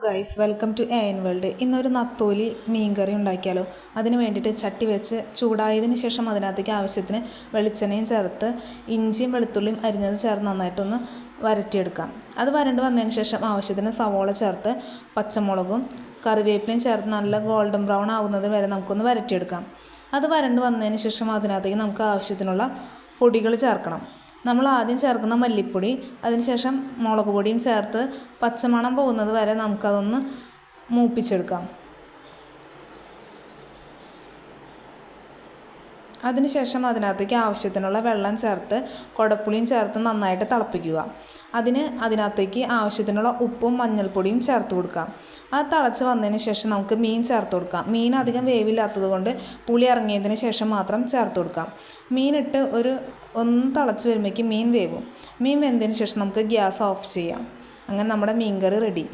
Guys, welcome to AN world. ഇന്നൊരു നത്തോലി മീൻകറി ഉണ്ടാക്കിയാലോ. അതിന് വേണ്ടിയിട്ട് ചട്ടി വെച്ച് ചൂടായതിന് ശേഷം അതിനകത്തേക്ക് ആവശ്യത്തിന് വെളിച്ചെണ്ണയും ചേർത്ത് ഇഞ്ചിയും വെളുത്തുള്ളിയും അരിഞ്ഞത് ചേർത്ത് നന്നായിട്ടൊന്ന് വരട്ടിയെടുക്കാം. അത് വരണ്ട് വന്നതിന് ശേഷം ആവശ്യത്തിന് സവോള ചേർത്ത് പച്ചമുളകും കറിവേപ്പിലയും ചേർത്ത് നല്ല ഗോൾഡൻ ബ്രൗൺ ആവുന്നത് വരെ നമുക്കൊന്ന് വരട്ടിയെടുക്കാം. അത് വരണ്ട് വന്നതിന് ശേഷം അതിനകത്തേക്ക് നമുക്ക് ആവശ്യത്തിനുള്ള പൊടികൾ ചേർക്കണം. നമ്മൾ ആദ്യം ചേർക്കുന്ന മല്ലിപ്പൊടി, അതിനുശേഷം മുളക് പൊടിയും ചേർത്ത് പച്ചമണം പോകുന്നത് വരെ നമുക്കതൊന്ന് മൂപ്പിച്ചെടുക്കാം. അതിനുശേഷം അതിനകത്തേക്ക് ആവശ്യത്തിനുള്ള വെള്ളം ചേർത്ത് കുടപ്പുളിയും ചേർത്ത് നന്നായിട്ട് തിളപ്പിക്കുക. അതിനകത്തേക്ക് ആവശ്യത്തിനുള്ള ഉപ്പും മഞ്ഞൾപ്പൊടിയും ചേർത്ത് കൊടുക്കാം. അത് തിളച്ച് വന്നതിന് ശേഷം നമുക്ക് മീൻ ചേർത്ത് കൊടുക്കാം. മീൻ അധികം വേവില്ലാത്തത് കൊണ്ട് പുളി ഇറങ്ങിയതിന് ശേഷം മാത്രം ചേർത്ത് കൊടുക്കാം. മീനിട്ട് ഒന്ന് തിളച്ച് വരുമ്പോഴേക്കും മീൻ വേവും. മീൻ വെന്തതിന് ശേഷം നമുക്ക് ഗ്യാസ് ഓഫ് ചെയ്യാം. അങ്ങനെ നമ്മുടെ മീൻകറി റെഡി.